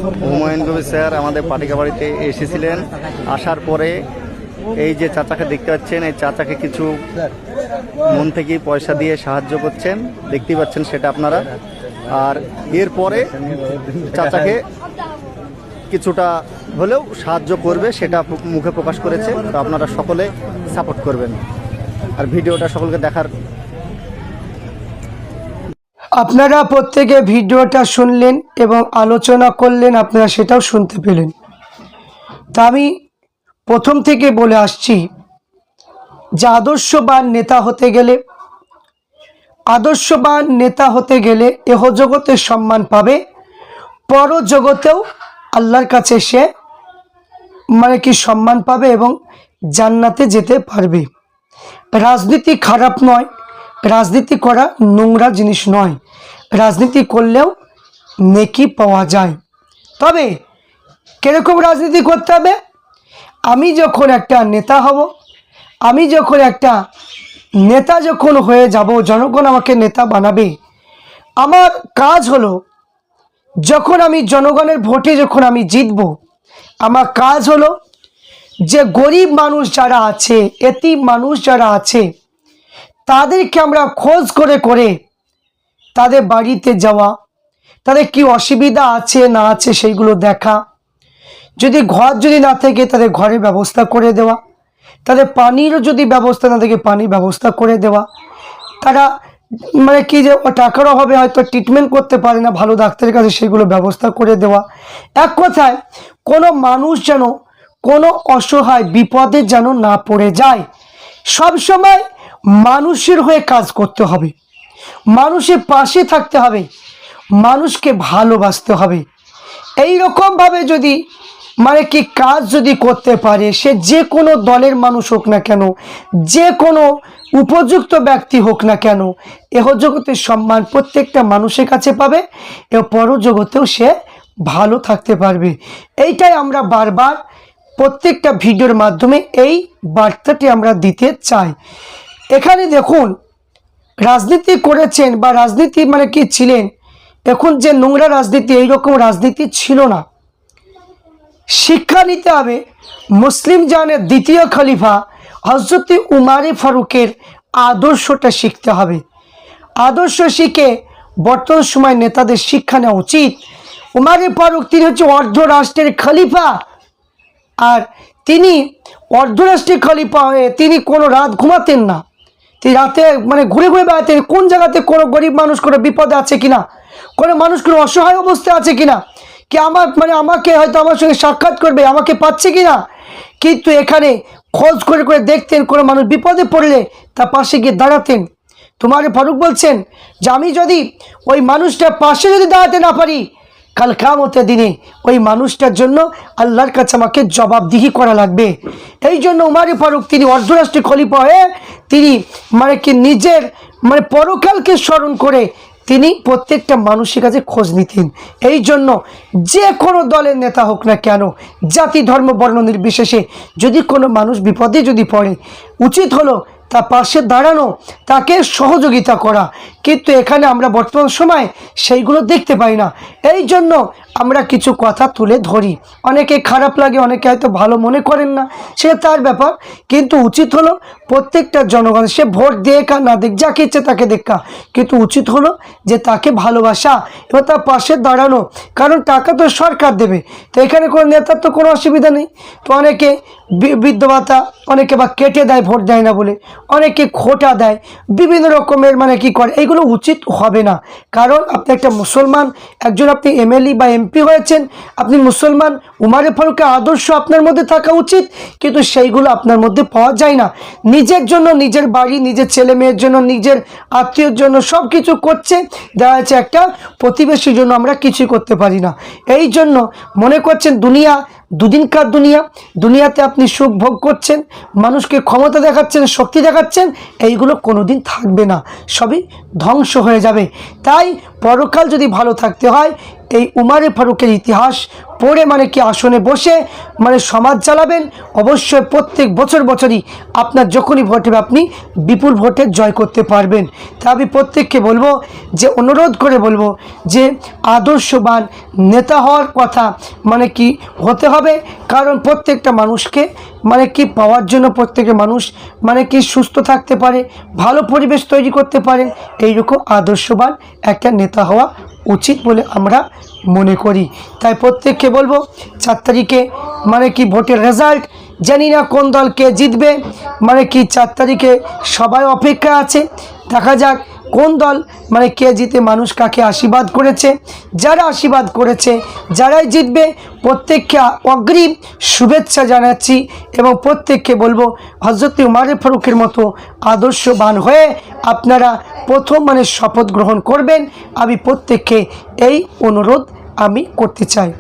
Humayun Kabir sir আমাদের পাটিকা বাড়িতে এসেছিলেন। আসার পরে এই যে চাচাকে দেখতে পাচ্ছেন, এই চাচাকে কিছু মন থেকেই পয়সা দিয়ে সাহায্য করছেন, দেখতেই পাচ্ছেন সেটা আপনারা। আর এরপরে চাচাকে কিছুটা হলেও সাহায্য করবে সেটা মুখে প্রকাশ করেছে। তো আপনারা সকলে সাপোর্ট করবেন আর ভিডিওটা সকলকে দেখার। আপনারা প্রত্যেকে ভিডিওটা শুনলেন এবং আলোচনা করলেন, আপনারা সেটাও শুনতে পেলেন। তা আমি প্রথম থেকে বলে আসছি যে আদর্শবান নেতা হতে গেলে এহ জগতে সম্মান পাবে, পরজগতেও আল্লাহর কাছে সে সম্মান পাবে এবং জান্নাতে যেতে পারবে। রাজনীতি খারাপ নয়, রাজনীতি করা নোংরা জিনিস নয়, রাজনীতি করলেও নেকি পাওয়া যায়। তবে কিরকম রাজনীতি করতে হবে? আমি যখন একটা নেতা হব, আমি যখন একটা নেতা যখন হয়ে যাব, জনগণ আমাকে নেতা বানাবে, আমার কাজ হলো যখন আমি জনগণের ভোটে যখন আমি জিতব, আমার কাজ হলো যে গরিব মানুষ যারা আছে, এতিম মানুষ যারা আছে, তাদেরকে আমরা খোঁজ করে করে তাদের বাড়িতে যাওয়া, তাদের কি অসুবিধা আছে না আছে সেইগুলো দেখা, যদি ঘর যদি না থাকে তাদের ঘরের ব্যবস্থা করে দেওয়া, তাদের পানিরও যদি ব্যবস্থা না থাকে পানির ব্যবস্থা করে দেওয়া, তারা যে টাকার অভাবে হয়তো ট্রিটমেন্ট করতে পারে না ভালো ডাক্তারের কাছে, সেগুলো ব্যবস্থা করে দেওয়া। এক কথায় কোনো মানুষ যেন কোনো অসহায় বিপদে যেন না পড়ে যায়। সব সময় মানুষের হয়ে কাজ করতে হবে, মানুষের পাশে থাকতে হবে, মানুষকে ভালোবাসতে হবে। এই রকমভাবে যদি কাজ যদি করতে পারে, সে যে কোনো দলের মানুষ হোক না কেন, যে কোনো উপযুক্ত ব্যক্তি হোক না কেন, এহ জগতের সম্মান প্রত্যেকটা মানুষের কাছে পাবে এবং পরজগতেও সে ভালো থাকতে পারবে। এইটাই আমরা বারবার প্রত্যেকটা ভিডিওর মাধ্যমে এই বার্তাটি আমরা দিতে চাই। এখানে দেখুন, রাজনীতি করেছেন বা রাজনীতি ছিলেন, এখন যে নোংরা রাজনীতি, এইরকম রাজনীতি ছিল না। শিক্ষা নিতে হবে মুসলিম জানের দ্বিতীয় খলিফা হযরত উমারে ফারুকের আদর্শটা শিখতে হবে। আদর্শ শিখে বর্তমান সময় নেতাদের শিক্ষা নেওয়া উচিত। উমারে ফারুক তিনি হচ্ছে অর্ধরাষ্ট্রের খলিফা, আর তিনি অর্ধরাষ্ট্রের খলিফা হয়ে তিনি কোনো রাত ঘুমাতেন না। তিনি রাতে ঘুরে ঘুরে বেড়াতেন, কোন জায়গাতে কোনো গরিব মানুষ কোনো বিপদে আছে কিনা, কোনো মানুষ কোনো অসহায় অবস্থায় আছে কিনা, কি আমার আমাকে হয়তো আমার সঙ্গে সাক্ষাৎ করবে, আমাকে পাচ্ছে কিনা। কিন্তু এখানে খোঁজ করে করে দেখতেন, কোনো মানুষ বিপদে পড়লে তার পাশে গিয়ে দাঁড়াতেন। তোমার ফারুক বলছেন যে আমি যদি ওই মানুষটার পাশে যদি দাঁড়াতে না পারি, কাল কিয়ামতের দিনে ওই মানুষটার জন্য আল্লাহর কাছে আমাকে জবাবদিহি করা লাগবে। এই জন্য উমারে ফারুক তিনি অর্ধরাষ্ট্রীয় খলিফা হয়ে তিনি নিজের পরকালকে স্মরণ করে তিনি প্রত্যেকটা মানুষের কাছে খোঁজ নিতেন। এই জন্য যে কোনো দলের নেতা হোক না কেন, জাতি ধর্ম বর্ণ নির্বিশেষে, যদি কোনো মানুষ বিপদে যদি পড়ে, উচিত হলো তার পাশে দাঁড়ানো, তাকে সহযোগিতা করা। কিন্তু এখানে আমরা বর্তমান সময় সেইগুলো দেখতে পাই না। এই জন্য আমরা কিছু কথা তুলে ধরি, অনেকে খারাপ লাগে, অনেকে হয়তো ভালো মনে করেন না, সে তার ব্যাপার। কিন্তু উচিত হলো প্রত্যেকটা জনগণ, সে ভোট দেখ আর না দেখ, যাকে ইচ্ছে তাকে দেখা, কিন্তু উচিত হলো যে তাকে ভালোবাসা এবং তার পাশে দাঁড়ানো। কারণ টাকা তো সরকার দেবে, তো এখানে কোনো নেতার তো কোনো অসুবিধা নেই। তো অনেকে বৃদ্ধ ভাতা অনেকে বা কেটে দেয় ভোট দেয় না বলে, অনেকে খোটা দেয়, বিভিন্ন রকমের কি করে, এইগুলো উচিত হবে না। কারণ আপনি একটা মুসলমান, একজন আপনি এমএলএ বা এমপি হয়েছেন, আপনি মুসলমান, উমারে ফারুকের আদর্শ আপনার মধ্যে থাকা উচিত, কিন্তু সেইগুলো আপনার মধ্যে পাওয়া যায় না। নিজের জন্য, নিজের বাড়ি, নিজের ছেলে মেয়ের জন্য, নিজের আত্মীয়র জন্য সব কিছু করছে, দেখা যাচ্ছে একটা প্রতিবেশীর জন্য আমরা কিছুই করতে পারি না। এই জন্য মনে করছেন দুনিয়া দুদিনকার দুনিয়াতে আপনি সুখ ভোগ করছেন, মানুষকে ক্ষমতা দেখাচ্ছেন, শক্তি দেখাচ্ছেন, এইগুলো কোনোদিন থাকবে না, সবই ধ্বংস হয়ে যাবে। তাই পরকাল যদি ভালো থাকতে হয়, এই উমারে ফারুকের ইতিহাস পড়ে মানে কি আসনে বসে মানে সমাজ চালাবেন। অবশ্যই প্রত্যেক বছরই আপনার যখনই ভোট হবে আপনি বিপুল ভোটে জয় করতে পারবেন। তা আমি প্রত্যেককে বলবো যে অনুরোধ করে বলবো যে আদর্শবান নেতা হওয়ার কথা মানে কি হতে হবে, কারণ প্রত্যেকটা মানুষকে মানে কি পাওয়ার জন্য প্রত্যেকটা মানুষ মানে কি সুস্থ থাকতে পারে, ভালো পরিবেশ তৈরি করতে পারে, এইরকম আদর্শবান একটা নেতা হওয়া উচিত বলে আমরা মনে করি। তাই প্রত্যেককে বলবো 4 তারিখে মানে কি ভোটের রেজাল্ট জানি না কোন দল কে জিতবে, মানে কি 4 তারিখে সবাই অপেক্ষা আছে, দেখা যাক কোন দল মানে কে জিতে মানুষ কাকে আশীর্বাদ করেছে। যারা আশীর্বাদ করেছে যারাই জিতবে প্রত্যেককে অগ্রিম শুভেচ্ছা জানাচ্ছি এবং প্রত্যেককে বলবো হযরত উমর ফারুকের মতো আদর্শবান হয়ে আপনারা প্রথম মানে শপথ গ্রহণ করবেন। আমি প্রত্যেককে এই অনুরোধ আমি করতে চাই।